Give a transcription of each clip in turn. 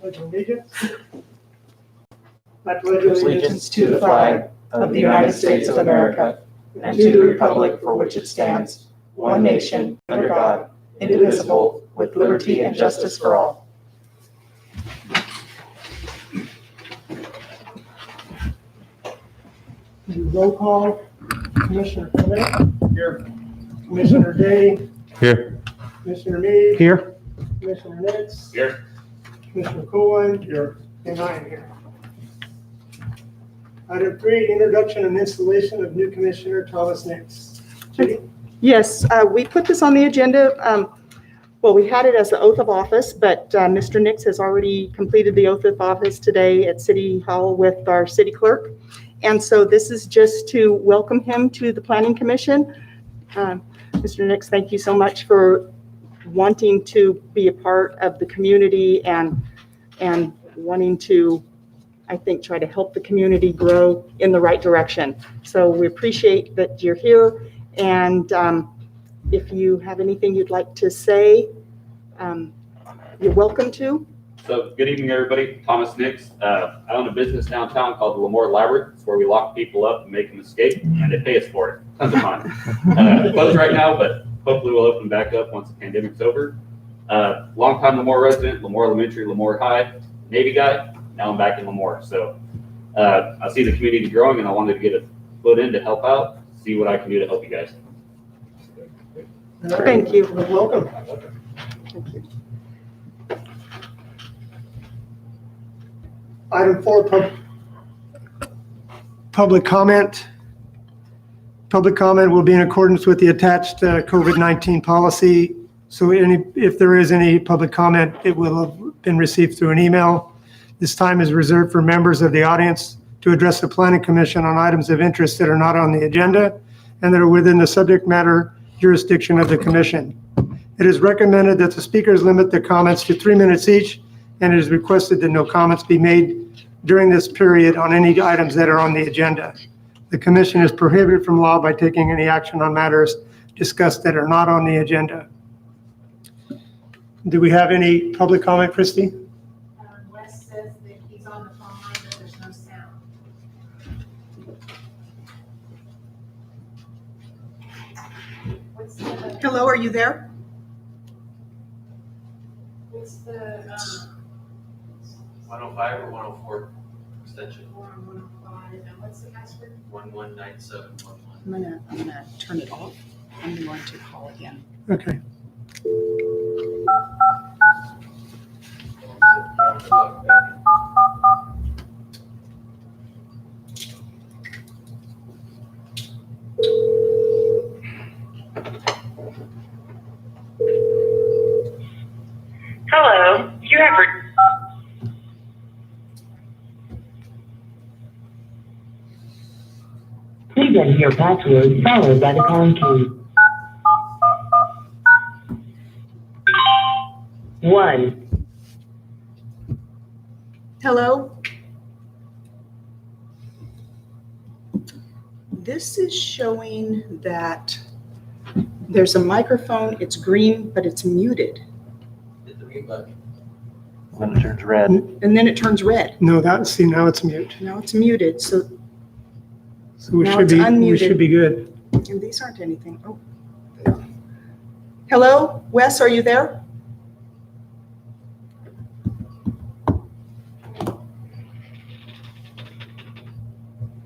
Pledge allegiance. I pledge allegiance to the flag of the United States of America and to the republic for which it stands, one nation, under God, indivisible, with liberty and justice for all. Roll call. Commissioner Clement. Here. Commissioner Day. Here. Commissioner Meade. Here. Commissioner Nix. Here. Commissioner Cohen. Here. And I am here. Item 3, introduction and installation of new Commissioner Thomas Nix. Judy? Yes, we put this on the agenda. Well, we had it as the oath of office, but Mr. Nix has already completed the oath of office today at City Hall with our city clerk. And so this is just to welcome him to the Planning Commission. Mr. Nix, thank you so much for wanting to be a part of the community and wanting to, I think, try to help the community grow in the right direction. So we appreciate that you're here. And if you have anything you'd like to say, you're welcome to. So good evening, everybody. Thomas Nix. I own a business downtown called the Lemoore Labyrinth. It's where we lock people up and make them escape, and they pay us for it. Tons of fun. Closed right now, but hopefully we'll open back up once the pandemic's over. Longtime Lemoore resident, Lemoore Elementary, Lemoore High, Navy guy. Now I'm back in Lemoore. So I see the community growing, and I wanted to get a foot in to help out, see what I can do to help you guys. All right. Thank you. Welcome. Thank you. Item 4, public comment. Public comment will be in accordance with the attached COVID-19 policy. So if there is any public comment, it will have been received through an email. This time is reserved for members of the audience to address the Planning Commission on items of interest that are not on the agenda and that are within the subject matter jurisdiction of the Commission. It is recommended that the speakers limit their comments to 3 minutes each, and it is requested that no comments be made during this period on any items that are on the agenda. The Commission is prohibited from law by taking any action on matters discussed that are not on the agenda. Do we have any public comment, Christy? Wes says that he's on the phone line, but there's no sound. What's the, Hello, are you there? what's the, 105 or 104 extension? 105, and what's the password? 119711. I'm gonna turn it off. I'm going to call again. Okay. Hello, you have. Please enter your password followed by the pound key. 1. Hello? This is showing that there's a microphone. It's green, but it's muted. Hit the mute button. When it turns red. And then it turns red. No, see, now it's mute. Now it's muted. So, So we Now should it's be, we unmuted. should be good. and these aren't anything. Oh. Hello, Wes, are you there?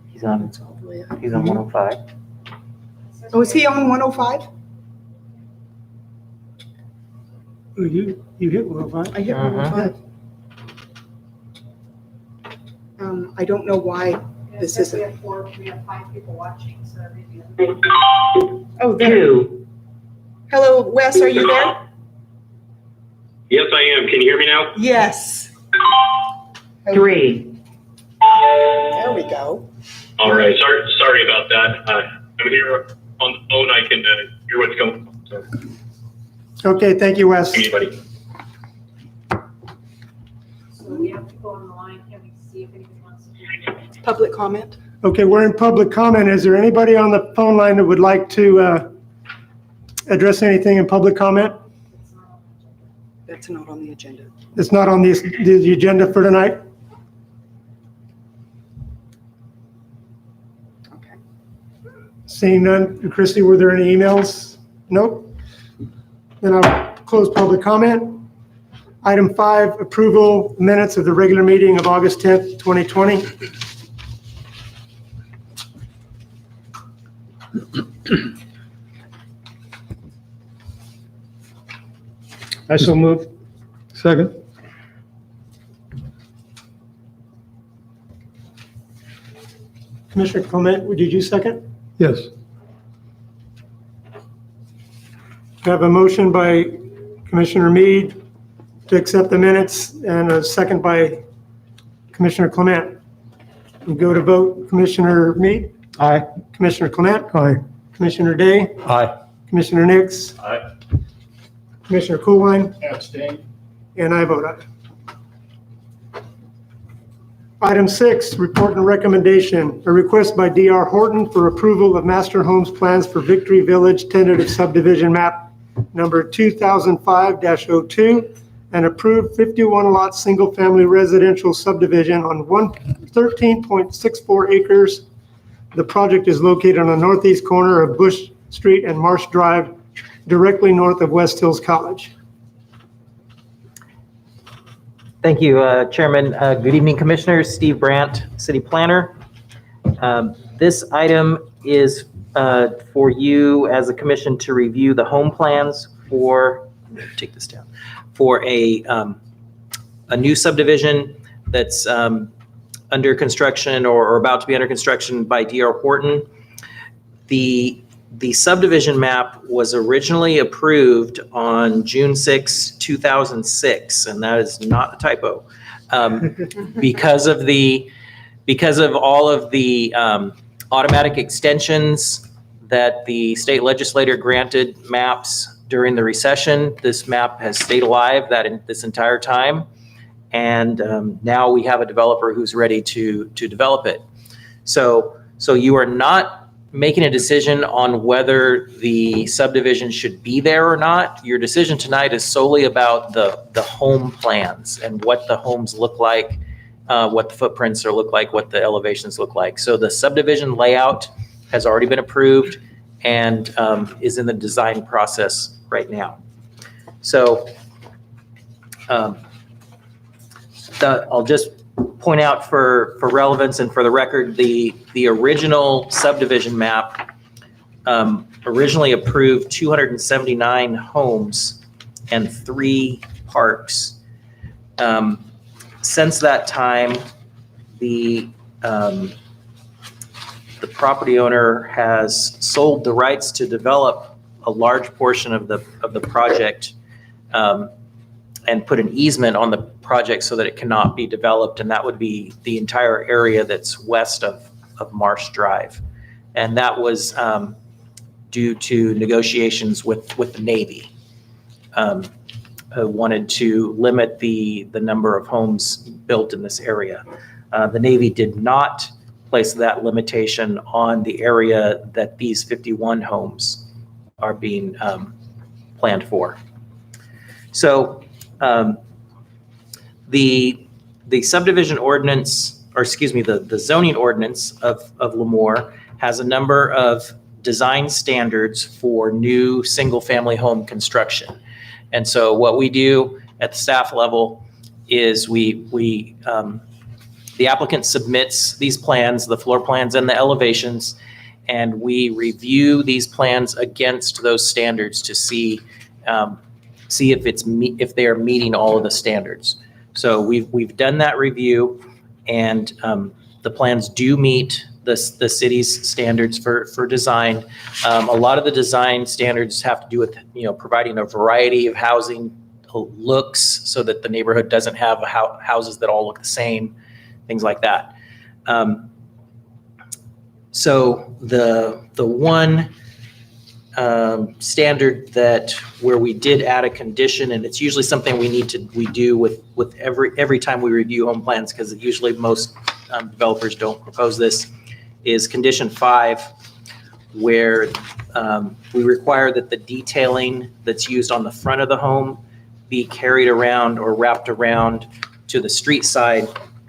He's on It's all the way up. 105. Oh, is he on 105? Oh, you hit 105. I hit 105. I don't know why It this says isn't. we have 5 people watching, so maybe. Oh, there. 2. Hello, Wes, are you there? Yes, I am. Can you hear me now? Yes. 3. There we go. All right. Sorry about that. I'm here on the phone. I can hear what's going on. So, Okay, thank you, Wes. anybody? So we have people on the line. Can we see if anybody wants to do? Public comment? Okay, we're in public comment. Is there anybody on the phone line that would like to address anything in public comment? It's not on the agenda. It's not on the agenda. It's not on the agenda for tonight? Okay. Seeing none. Christie, were there any emails? Nope. Then I'll close public comment. Item 5, approval minutes of the regular meeting of August 10th, 2020. I so move. Second. Commissioner Clement, did you second? Yes. I have a motion by Commissioner Mead to accept the minutes and a second by Commissioner Clement. We go to vote. Commissioner Mead? Aye. Commissioner Clement? Aye. Commissioner Day? Aye. Commissioner Nix? Aye. Commissioner Coolwine? Abstain. And I vote aye. Item 6, report and recommendation. A request by D.R. Horton for approval of master homes plans for Victory Village tentative subdivision map number 2005-02 and approved 51-lot single-family residential subdivision on 13.64 acres. The project is located on the northeast corner of Bush Street and Marsh Drive, directly north of West Hills College. Thank you, Chairman. Good evening, Commissioners. Steve Brandt, City Planner. This item is for you as a commission to review the home plans for, take this down, for a new subdivision that's under construction or about to be under construction by D.R. Horton. The subdivision map was originally approved on June 6, 2006, and that is not a typo. Because of all of the automatic extensions that the state legislature granted maps during the recession, this map has stayed alive this entire time. And now we have a developer who's ready to develop it. So you are not making a decision on whether the subdivision should be there or not. Your decision tonight is solely about the home plans and what the homes look like, what the footprints look like, what the elevations look like. So the subdivision layout has already been approved and is in the design process right now. So I'll just point out for relevance and for the record, the original subdivision map originally approved 279 homes and 3 parks. Since that time, the property owner has sold the rights to develop a large portion of the project and put an easement on the project so that it cannot be developed, and that would be the entire area that's west of Marsh Drive. And that was due to negotiations with the Navy, who wanted to limit the number of homes built in this area. The Navy did not place that limitation on the area that these 51 homes are being planned for. So the subdivision ordinance, or excuse me, the zoning ordinance of Lemoore has a number of design standards for new single-family home construction. And so what we do at the staff level is the applicant submits these plans, the floor plans and the elevations, and we review these plans against those standards to see if they are meeting all of the standards. So we've done that review, and the plans do meet the city's standards for design. A lot of the design standards have to do with providing a variety of housing looks so that the neighborhood doesn't have houses that all look the same, things like that. So the one standard where we did add a condition, and it's usually something we do with every time we review home plans, because usually most developers don't propose this, is condition 5, where we require that the detailing that's used on the front of the home be carried around or wrapped around to the street side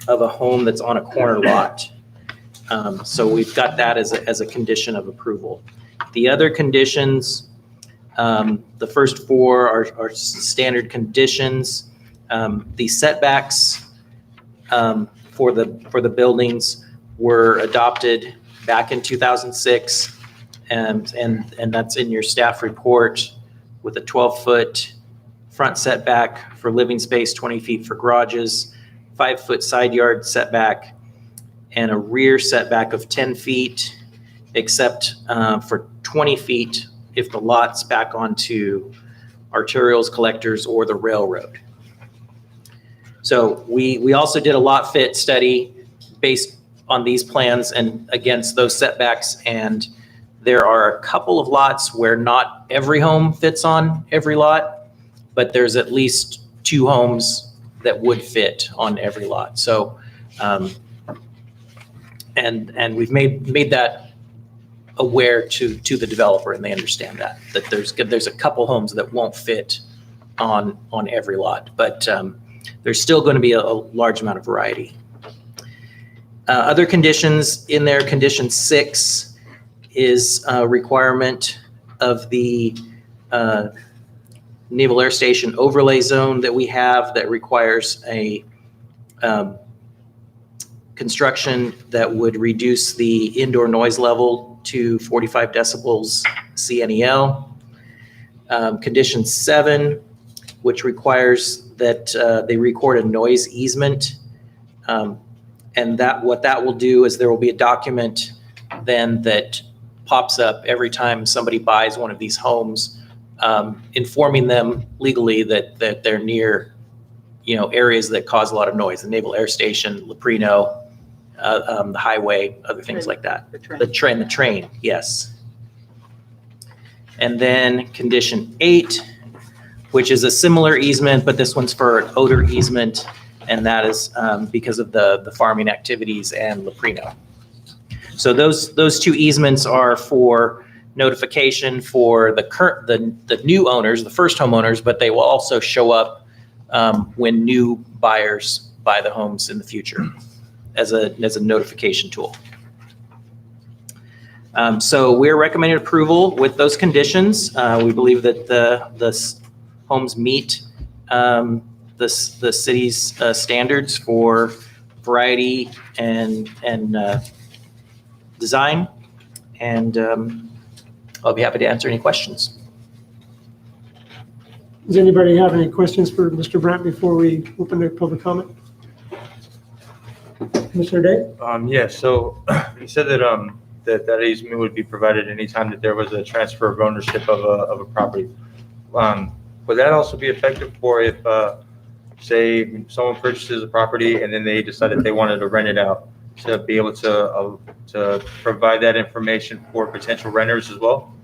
of a home that's on a corner lot. So we've got that as a condition of approval. The other conditions, the first four are standard conditions. The setbacks for the buildings were adopted back in 2006, and that's in your staff report, with a 12-foot front setback for living space, 20 feet for garages, 5-foot side yard setback, and a rear setback of 10 feet, except for 20 feet if the lot's back onto arterials, collectors, or the railroad. So we also did a lot fit study based on these plans and against those setbacks, and there are a couple of lots where not every home fits on every lot, but there's at least 2 homes that would fit on every lot. So, and we've made that aware to the developer, and they understand that there's a couple homes that won't fit on every lot, but there's still going to be a large amount of variety. Other conditions in there, condition 6 is a requirement of the Naval Air Station overlay zone that we have that requires a construction that would reduce the indoor noise level to 45 decibels CNEL. Condition 7, which requires that they record a noise easement. And what that will do is there will be a document then that pops up every time somebody buys one of these homes, informing them legally that they're near, areas that cause a lot of noise, the Naval Air Station, Leprino, the highway, other things like that. The train, yes. And then condition 8, which is a similar easement, but this one's for an odor easement, and that is because of the farming activities and Leprino. So those 2 easements are for notification for the new owners, the first homeowners, but they will also show up when new buyers buy the homes in the future as a notification tool. So we're recommending approval with those conditions. We believe that the homes meet the city's standards for variety and design, and I'll be happy to answer any questions. Does anybody have any questions for Mr. Brandt before we open the public comment? Mr. Day? Yes, so you said that that easement would be provided anytime that there was a transfer of ownership of a property. Would that also be effective for if, say, someone purchases a property and then they decided they wanted to rent it out, to be able to provide that information for potential renters as well?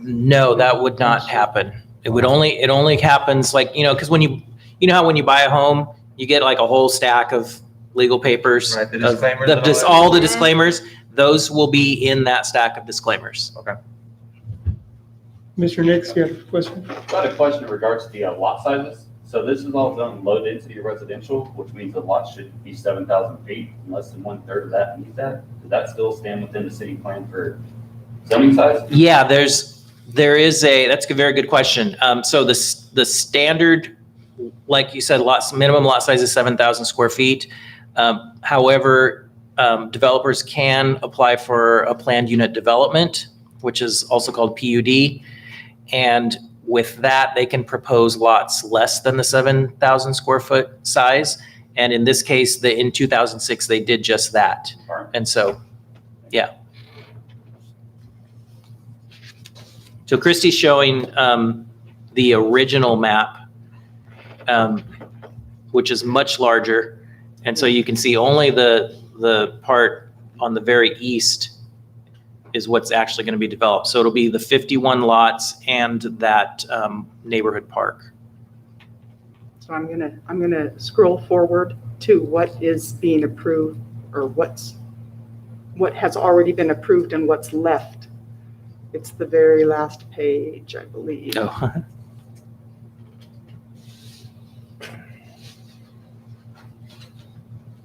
No, that would not happen. It only happens like, because when how when you buy a home, you get like a whole stack of legal papers. Right, the disclaimers. All the disclaimers, those will be in that stack of disclaimers. Okay. Mr. Nix, you have a question? I had a question in regards to the lot sizes. So this is all done low density residential, which means the lot should be 7,000 feet, and less than 1/3 of that meets that. Does that still stand within the city plan for zoning size? Yeah, that's a very good question. So the standard, like you said, minimum lot size is 7,000 square feet. However, developers can apply for a planned unit development, which is also called PUD. And with that, they can propose lots less than the 7,000 square foot size. And in this case, in 2006, they did just that. And so, yeah. So Christy's showing the original map, which is much larger. And so you can see only the part on the very east is what's actually going to be developed. So it'll be the 51 lots and that neighborhood park. So I'm gonna scroll forward to what is being approved, or what has already been approved and what's left. It's the very last page, I believe. Oh.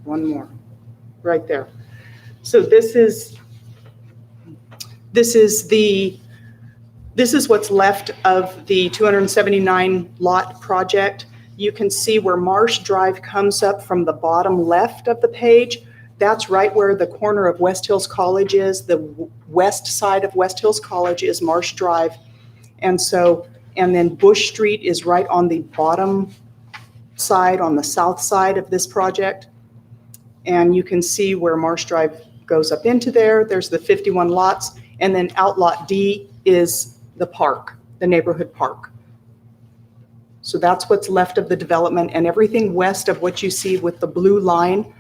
one more, right there. So this is what's left of the 279 lot project. You can see where Marsh Drive comes up from the bottom left of the page. That's right where the corner of West Hills College is. The west side of West Hills College is Marsh Drive. And then Bush Street is right on the bottom side, on the south side of this project. And you can see where Marsh Drive goes up into there. There's the 51 lots. And then Outlot D is the park, the neighborhood park. So that's what's left of the development, and everything west of what you see with the blue line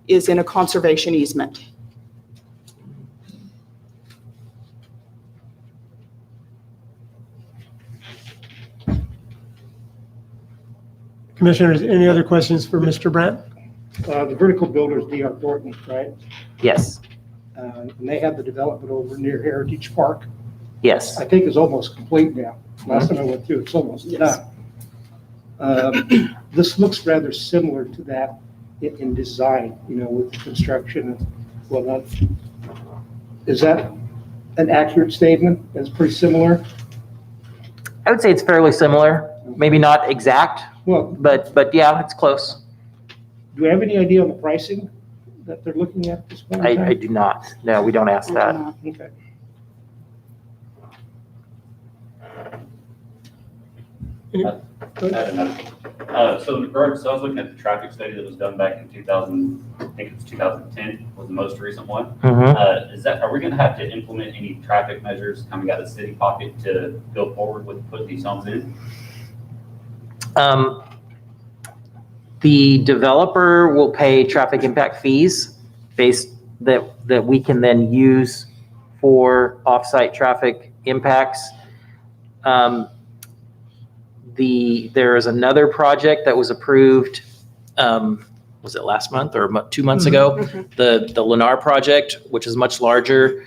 is in a conservation easement. Commissioners, any other questions for Mr. Brandt? The vertical builder is D.R. Thornton, right? Yes, And they have the development over near Heritage Park. yes. I think it's almost complete now. Last time I went through, it's almost Yes. done. This looks rather similar to that in design, with the construction and whatnot. Is that an accurate statement? It's pretty similar? I would say it's fairly similar, maybe not exact, Well, but yeah, it's close. do we have any idea on the pricing that they're looking at this point in I time? do not. No, we don't ask that. Okay. So in regards, so I was looking at the traffic study that was done back in 2000, I think it's 2010 was the most recent one. Mhm. Are we gonna have to implement any traffic measures coming out of the city pocket to go forward with putting these homes in? The developer will pay traffic impact fees that we can then use for offsite traffic impacts. There is another project that was approved, was it last month or 2 months ago? The Lennar project, which is much larger,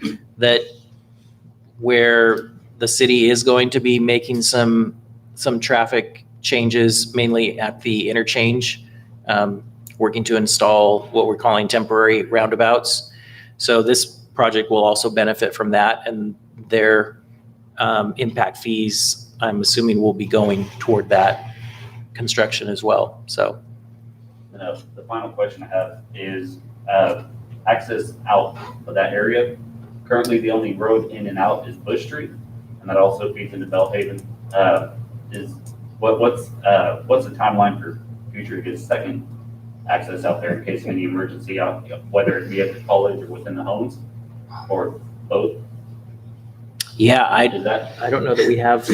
where the city is going to be making some traffic changes, mainly at the interchange, working to install what we're calling temporary roundabouts. So this project will also benefit from that, and their impact fees, I'm assuming, will be going toward that construction as well. So The final question I have is access out of that area. Currently, the only road in and out is Bush Street, and that also feeds into Bellhaven. What's the timeline for future to get second access out there in case of any emergency, whether it be at the college or within the homes, or both? yeah, Is that I don't know that we have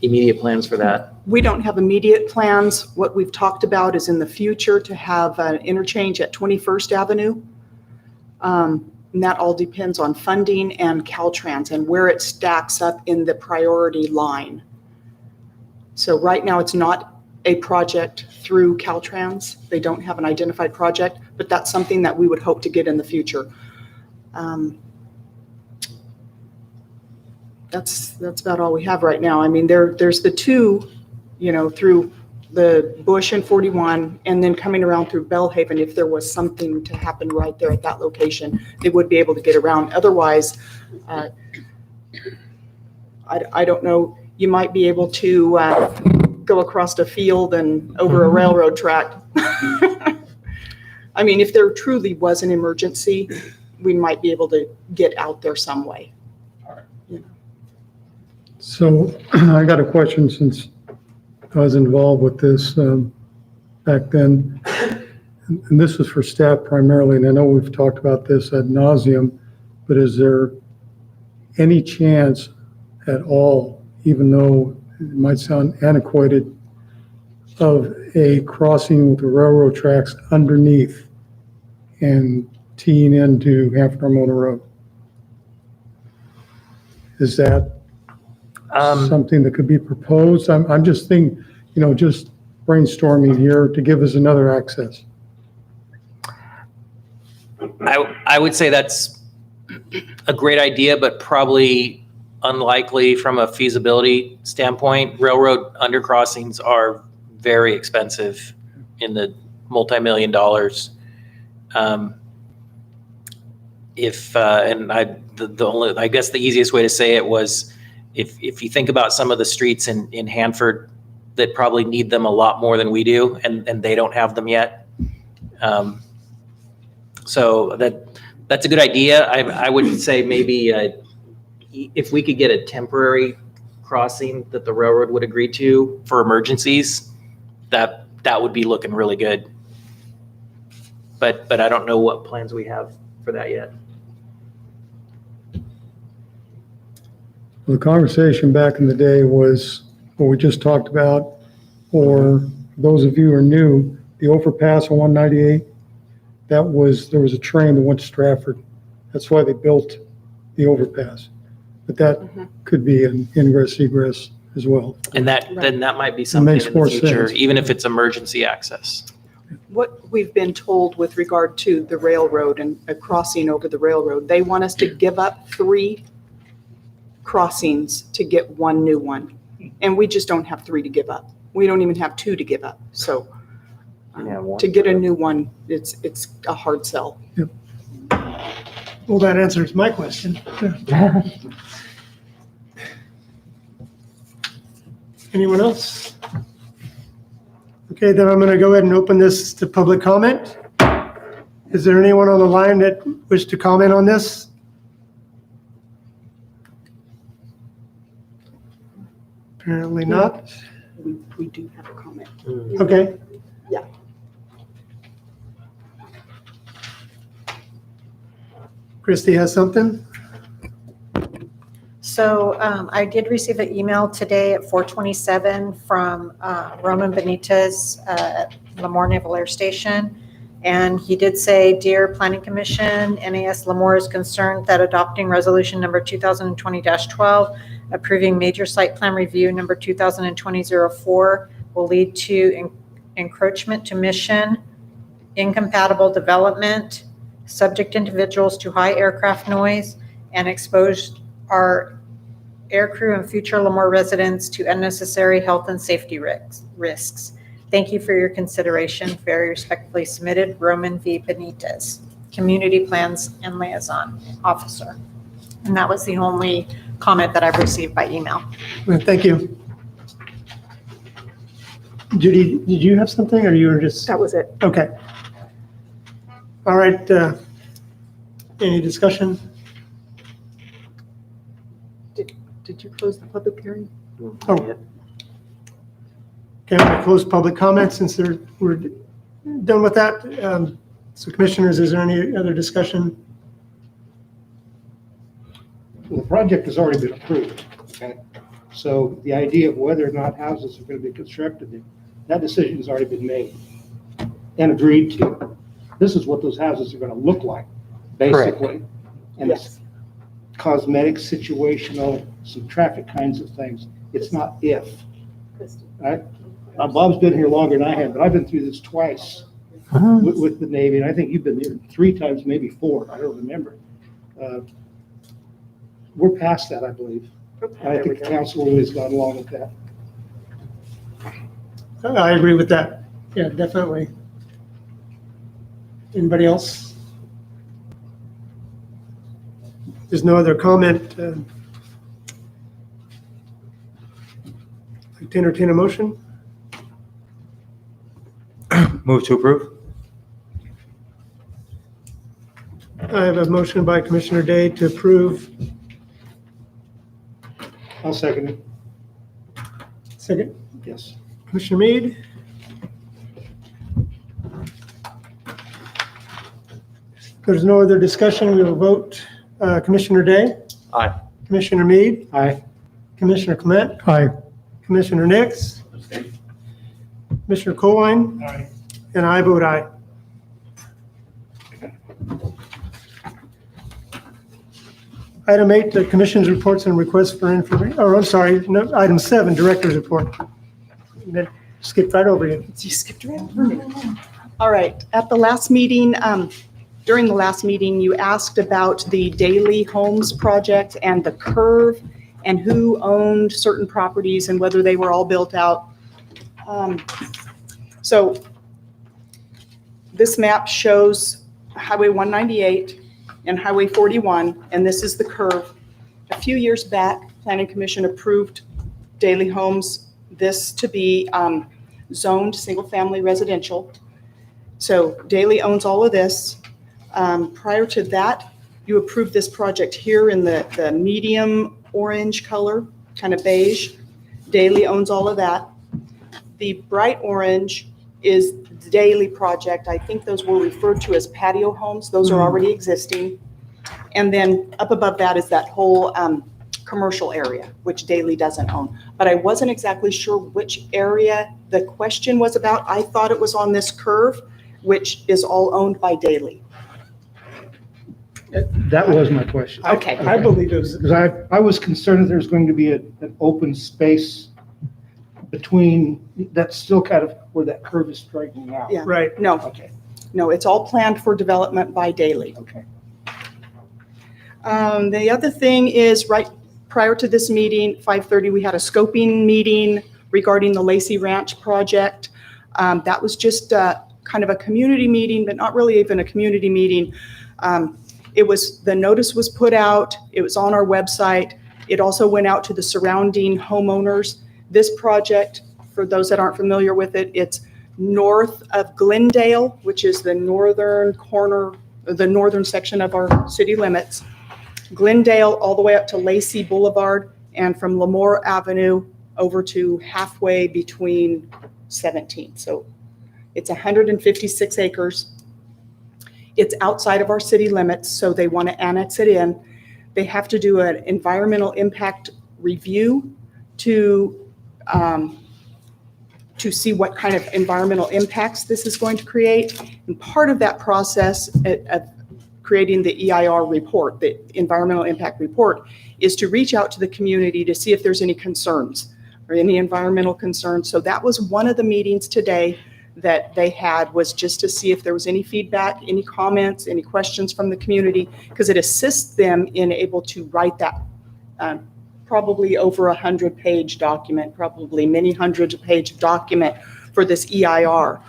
immediate plans for that. We don't have immediate plans. What we've talked about is in the future to have an interchange at 21st Avenue. And that all depends on funding and Caltrans and where it stacks up in the priority line. So right now, it's not a project through Caltrans. They don't have an identified project, but that's something that we would hope to get in the future. That's about all we have right now. I mean, there's the two, through the Bush and 41, and then coming around through Bellhaven. If there was something to happen right there at that location, they would be able to get around. Otherwise, I don't know, you might be able to go across a field and over a railroad track. I mean, if there truly was an emergency, we might be able to get out there some way. So I got a question since I was involved with this back then. And this is for staff primarily, and I know we've talked about this ad nauseum, but is there any chance at all, even though it might sound antiquated, of a crossing with the railroad tracks underneath and teeing into Half Motor Road? Is that something that could be proposed? I'm just thinking, just brainstorming here to give us another access. I would say that's a great idea, but probably unlikely from a feasibility standpoint. Railroad undercrossings are very expensive, in the multi-million dollars. If, and the only, I guess the easiest way to say it was, if you think about some of the streets in Hanford that probably need them a lot more than we do, and they don't have them yet. So that's a good idea. I would say maybe if we could get a temporary crossing that the railroad would agree to for emergencies, that would be looking really good. But I don't know what plans we have for that yet. The conversation back in the day was what we just talked about, or those of you who are new, the overpass on 198, there was a train that went to Stratford. That's why they built the overpass. But that could be an ingress egress as well. And then that might be something makes in the more future, sense. even if it's emergency access. What we've been told with regard to the railroad and a crossing over the railroad, they want us to give up 3 crossings to get 1 new one. And we just don't have 3 to give up. We don't even have 2 to give up. So to get a new one, it's a hard sell. Well, that answers my question. Anyone else? Okay, then I'm going to go ahead and open this to public comment. Is there anyone on the line that wish to comment on this? Apparently not. We do have a comment. Okay. Yeah. Christy has something? So I did receive an email today at 4:27 from Roman Benitez at Lemoore Naval Air Station. And he did say, "Dear Planning Commission, NAS Lemoore is concerned that adopting resolution number 2020-12, approving major site plan review number 2020-04 will lead to encroachment to mission, incompatible development, subject individuals to high aircraft noise, and expose our aircrew and future Lemoore residents to unnecessary health and safety risks. Thank you for your consideration. Very respectfully submitted, Roman V. Benitez, Community Plans and Liaison Officer." And that was the only comment that I've received by email. Well, thank you. Judy, did you have something, or you were just? That was it. Okay. All right. Any discussion? Did you close the public hearing? Oh. Okay, I'm going to close public comment since we're done with that. So commissioners, is there any other discussion? Well, the project has already been approved, okay? So the idea of whether or not houses are going to be constructed, that decision has already been made and agreed to. This is what those houses are going to look like, basically. And it's cosmetic, situational, some traffic kinds of things. It's not if. Right? Now, Bob's been here longer than I have, but I've been through this twice with the Navy, and I think you've been there 3 times, maybe 4. I don't remember. We're past that, I believe. And I think the council has gone along with that. I agree with that. Yeah, definitely. Anybody else? There's no other comment. I'd like to entertain a motion. Move to approve? I have a motion by Commissioner Day to approve. I'll second it. Second, Yes. Commissioner Mead. If there's no other discussion, we will vote. Commissioner Day? Aye. Commissioner Mead? Aye. Commissioner Clement? Aye. Commissioner Nix? Commissioner Colwine? Aye. And I vote aye. Item 8, the commission's reports and requests for information, or I'm sorry, no, item 7, director's report. Skipped right over you. You skipped right over me. All right, at the last meeting, during the last meeting, you asked about the Daily Homes project and the curve and who owned certain properties and whether they were all built out. So this map shows Highway 198 and Highway 41, and this is the curve. A few years back, Planning Commission approved Daily Homes, this to be zoned single-family residential. So Daily owns all of this. Prior to that, you approved this project here in the medium orange color, kind of beige. Daily owns all of that. The bright orange is the Daily project. I think those were referred to as patio homes. Those are already existing. And then up above that is that whole commercial area, which Daily doesn't own. But I wasn't exactly sure which area the question was about. I thought it was on this curve, which is all owned by Daily. That was my question. Okay. I believe it was, Because I was concerned that there's going to be an open space between, that's still kind of where that curve is straightening out. Yeah. right. No, Okay, no, it's all planned for development by Daily. okay. The other thing is, right prior to this meeting, 5:30, we had a scoping meeting regarding the Lacey Ranch project. That was just kind of a community meeting, but not really even a community meeting. The notice was put out, it was on our website. It also went out to the surrounding homeowners. This project, for those that aren't familiar with it, it's north of Glendale, which is the northern corner, the northern section of our city limits. Glendale all the way up to Lacey Boulevard, and from Lemoore Avenue over to halfway between 17th. So it's 156 acres. It's outside of our city limits, so they want to annex it in. They have to do an environmental impact review to see what kind of environmental impacts this is going to create. And part of that process of creating the EIR report, the environmental impact report, is to reach out to the community to see if there's any concerns or any environmental concerns. So that was one of the meetings today that they had, was just to see if there was any feedback, any comments, any questions from the community, because it assists them in able to write that probably over 100-page document, probably many hundreds of page document for this EIR.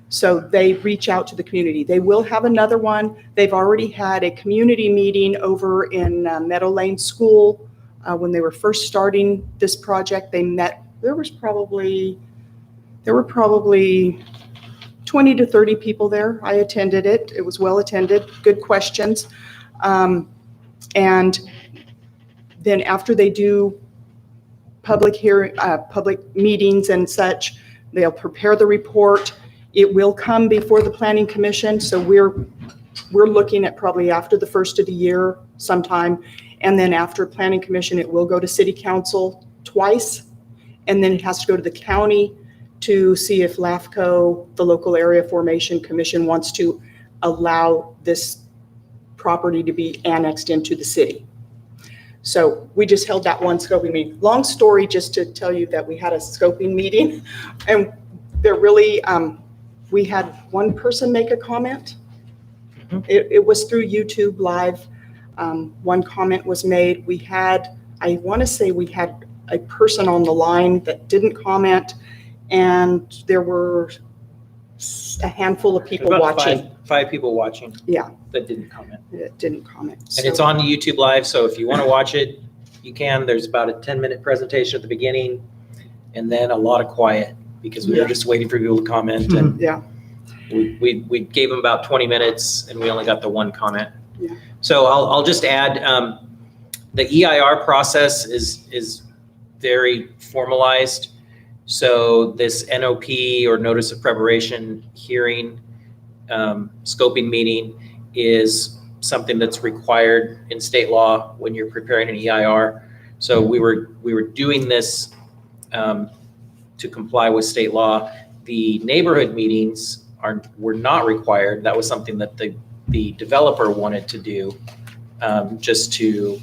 So they reach out to the community. They will have another one. They've already had a community meeting over in Meadow Lane School. When they were first starting this project, they met, there were probably 20 to 30 people there. I attended it. It was well attended, good questions. And then after they do public meetings and such, they'll prepare the report. It will come before the Planning Commission, so we're looking at probably after the first of the year sometime. And then after Planning Commission, it will go to City Council twice, and then it has to go to the county to see if LAFCO, the Local Area Formation Commission, wants to allow this property to be annexed into the city. So we just held that one scoping meeting. Long story, just to tell you that we had a scoping meeting, and they're really, we had one person make a comment. It was through YouTube Live. One comment was made. We had, I want to say we had a person on the line that didn't comment, and there were a handful of people About watching. Five people watching. Yeah. That didn't comment. That didn't comment. And it's on YouTube Live, so if you want to watch it, you can. There's about a 10-minute presentation at the beginning, and then a lot of quiet, because we were just waiting for people to comment. And Yeah. we gave them about 20 minutes, and we only got the one comment. Yeah. So I'll just add, the EIR process is very formalized. So this NOP, or Notice of Preparation hearing, scoping meeting, is something that's required in state law when you're preparing an EIR. So we were doing this to comply with state law. The neighborhood meetings were not required. That was something that the developer wanted to do, just to,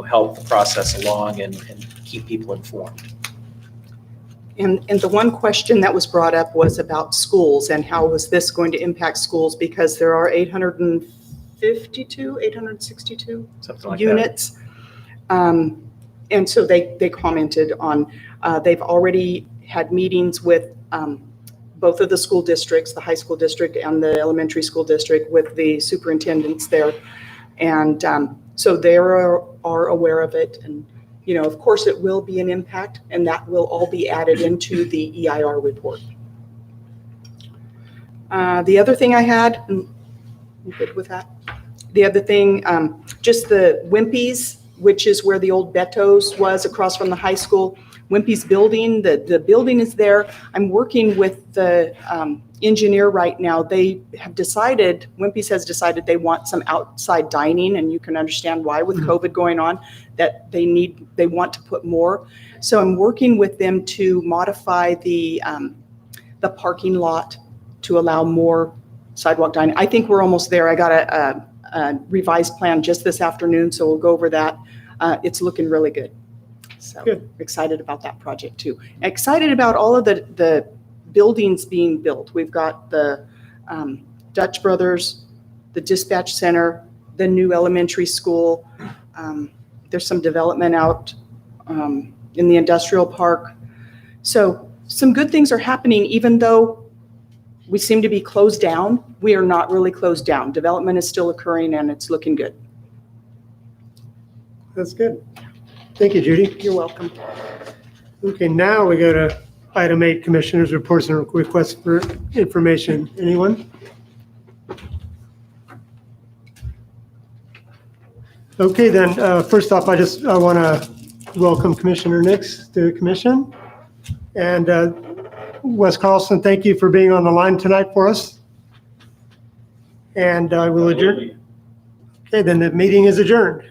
help the process along and keep people informed. And the one question that was brought up was about schools and how was this going to impact schools, because there are 862 Something like units. And so they commented on, they've already had meetings with both of the school districts, the high school district and the elementary school district, with the superintendents there. And so they are aware of it. And, of course, it will be an impact, and that will all be added into the EIR report. The other thing I had, you good with that? The other thing, just the Wimpy's, which is where the old Beto's was across from the high school. Wimpy's building, the building is there. I'm working with the engineer right now. They have decided, Wimpy's has decided they want some outside dining, and you can understand why with COVID going on, that they want to put more. So I'm working with them to modify the parking lot to allow more sidewalk dining. I think we're almost there. I got a revised plan just this afternoon, so we'll go over that. It's looking really good. So Good. Excited about that project too. Excited about all of the buildings being built. We've got the Dutch Brothers, the dispatch center, the new elementary school. There's some development out in the industrial park. So some good things are happening, even though we seem to be closed down. We are not really closed down. Development is still occurring, and it's looking good. That's good. Thank you, Judy. You're welcome. Okay, now we go to item 8, Commissioners' Reports and Requests for Information. Anyone? Okay, then, first off, I want to welcome Commissioner Nix to the commission. And Wes Carlson, thank you for being on the line tonight for us. And I will adjourn. Okay, then the meeting is adjourned.